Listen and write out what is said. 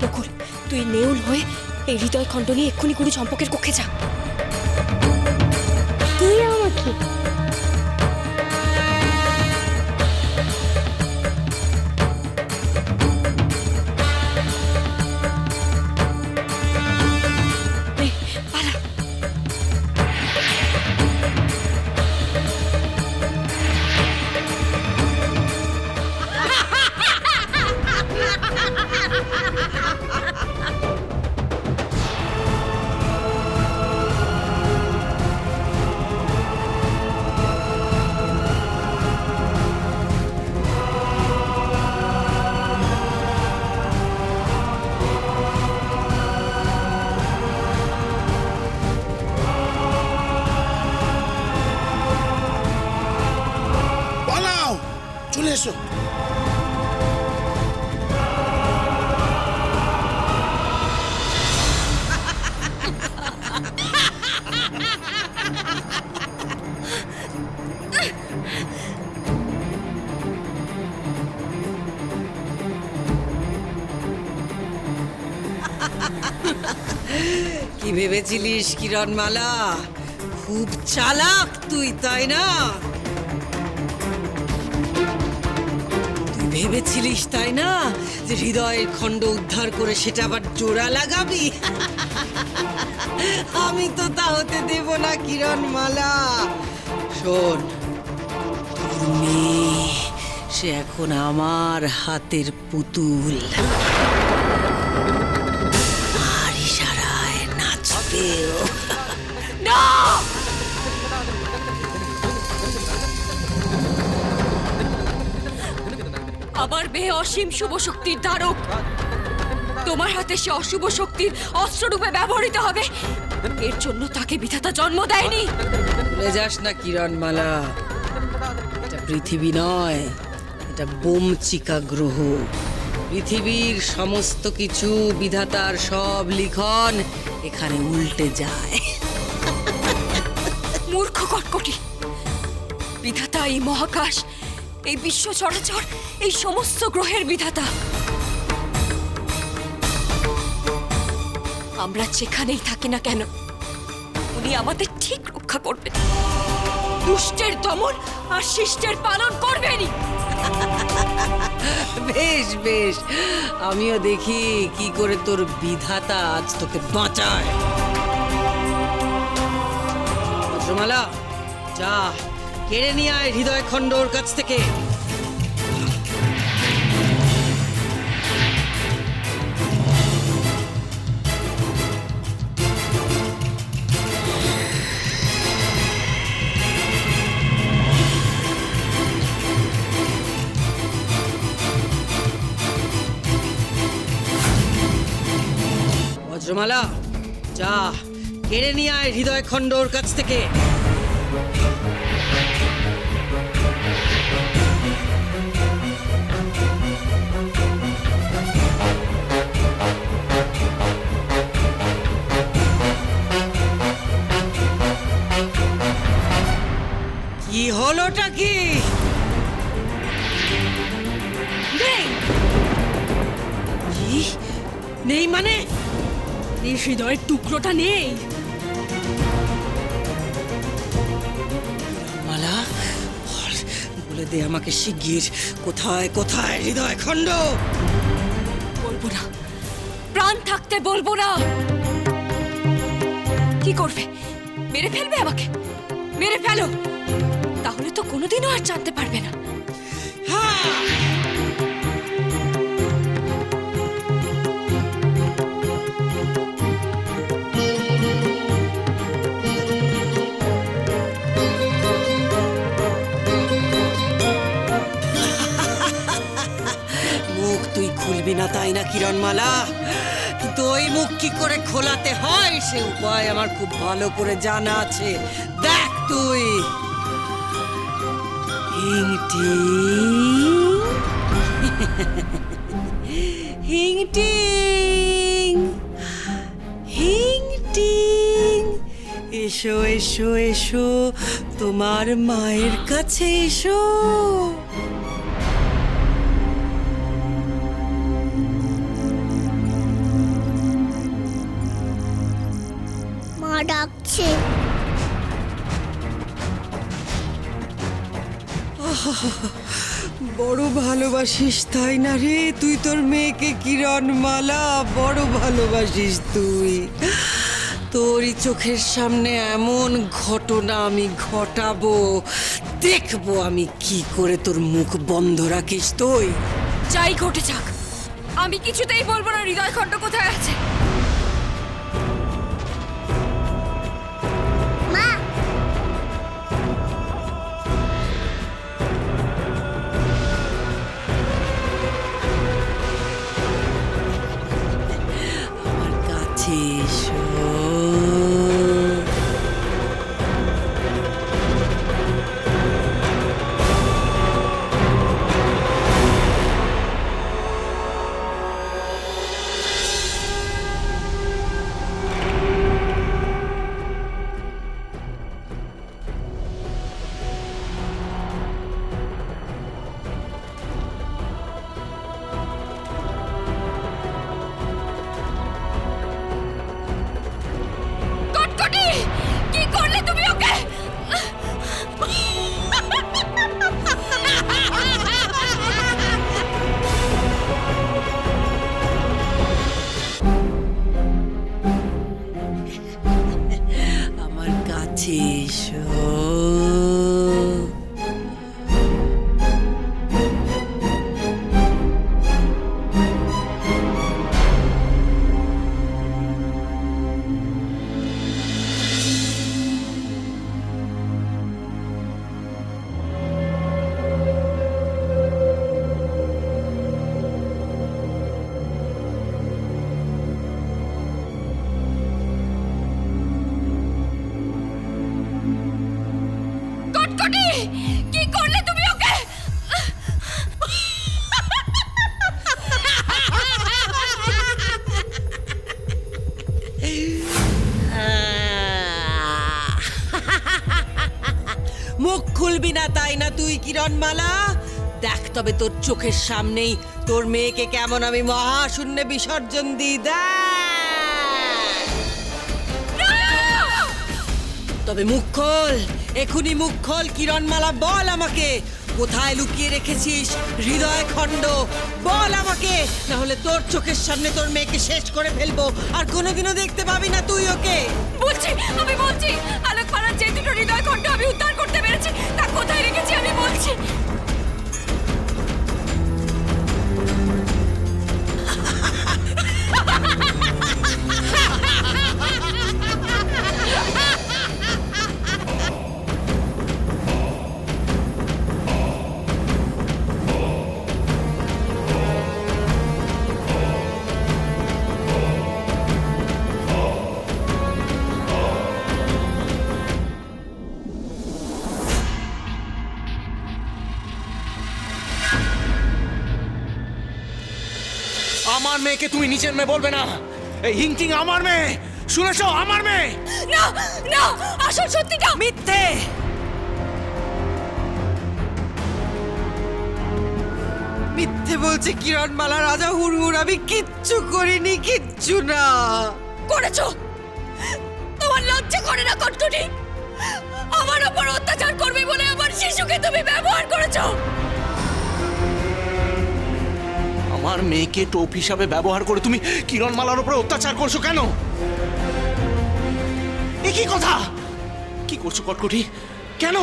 নকুল, তুই নেউল হয়ে এই হৃদয় খণ্ড নিয়ে এক্ষুনি গুরু চম্পকের কক্ষে যা। তুই আমাকে নে, পালা। পালাও, চলে এসো। কি ভেবেছিলিস কিরণমালা? খুব চালাক তুই, তাই না? তুই ভেবেছিলিস তাই না যে হৃদয়ের খণ্ড উদ্ধার করে সেটা আবার জোড়া লাগাবি? আমি তো তা হতে দেব না কিরণমালা। শোন, তোর মেয়ে সে এখন আমার হাতের পুতুল, আর ইশারায় নাচবেও। না! আমার মেয়ে অসীম শুভ শক্তির ধারক। তোমার হাতে সে অশুভ শক্তির অস্ত্ররূপে ব্যবহৃত হবে। এর জন্য তাকে বিধাতা জন্ম দেয়নি। ভুলে যাস না কিরণমালা, এটা পৃথিবী নয়, এটা বোমচিকা গ্রহ। পৃথিবীর সমস্ত কিছু, বিধাতার সব লিখন এখানে উল্টে যায়। মূর্খ কটকটি! বিধাতা এই মহাকাশ, এই বিশ্ব চরাচর, এই সমস্ত গ্রহের বিধাতা। আমরা যেখানেই থাকি না কেন, উনি আমাদের ঠিক রক্ষা করবেন। দুষ্টের দমন আর শিষ্টের পালন করবেনই। বেশ বেশ, আমিও দেখি কি করে তোর বিধাতা আজ তোকে বাঁচায়। বজ্রমালা, যা কেড়ে নিয়ে আয় হৃদয় খণ্ড ওর কাছ থেকে। বজ্রমালা, যা কেড়ে নিয়ে আয় হৃদয় খণ্ড ওর কাছ থেকে। কি হলোটা কি? নেই! কি? নেই মানে? এই হৃদয়ের টুকরোটা নেই। মালা, বলে দে আমাকে শিগগির, কোথায় কোথায় হৃদয় খণ্ড? বলবো না, প্রাণ থাকতে বলবো না। কি করবে? মেরে ফেলবে আমাকে? মেরে ফেলো, তাহলে তো কোনোদিনও আর জানতে পারবে না। হ্যাঁ, মুখ তুই খুলবি না তাই না কিরণমালা? কিন্তু ওই মুখ কি করে খোলাতে হয় সে উপায় আমার খুব ভালো করে জানা আছে। দেখ তুই। হিংটিং হিংটিং হিংটিং, এসো এসো এসো, তোমার মায়ের কাছে এসো। ডাকছে। বড় ভালোবাসিস তাই না রে তুই তোর মেয়েকে, কিরণমালা? বড় ভালোবাসিস তুই। তোরই চোখের সামনে এমন ঘটনা আমি ঘটাবো, দেখবো আমি কি করে তোর মুখ বন্ধ রাখিস তুই। যাই ঘটে যাক, আমি কিছুতেই বলবো না হৃদয় খণ্ড কোথায় আছে। মা, আমার কাছে এসো। কটকটি, কি করলে তুমি ওকে? আমার কাছে এসো। কটকটি, কি করলে তুমি ওকে? মুখ খুলবি না তাই না তুই, কিরণমালা? দেখ তবে তোর চোখের সামনেই তোর মেয়েকে কেমন আমি মহাশূন্যে বিসর্জন দিই। দেখ তবে মুখ খোল, এখুনি মুখ খোল কিরণমালা। বল আমাকে কোথায় লুকিয়ে রেখেছিস হৃদয় খণ্ড, বল আমাকে, না হলে তোর চোখের সামনে তোর মেয়েকে শেষ করে ফেলবো, আর কোনোদিনও দেখতে পাবি না তুই ওকে। আমি বলছি আলোক পাড়ার যে দুটো হৃদয় খণ্ড আমি উদ্ধার করতে পেরেছি তা কোথায় রেখেছি আমি বলছি। আমার মেয়েকে তুমি নিজের মেয়ে বলবে না। এই হিংটিং আমার মেয়ে, শুনেছো? আমার মেয়ে। না না, আসল সত্যিটা মিথ্যে। মিথ্যে বলছে কিরণমালা। রাজা হুড়হুড়, আমি কিচ্ছু করিনি, কিচ্ছু না। করেছো। তোমার লজ্জা করে না কটকটি? আমার উপর অত্যাচার করবে বলে আমার শিশুকে তুমি ব্যবহার করেছো। আমার মেয়েকে টোপ হিসাবে ব্যবহার করে তুমি কিরণমালার উপরে অত্যাচার করছো কেন? এ কি কথা? কি করছো কটকটি? কেন?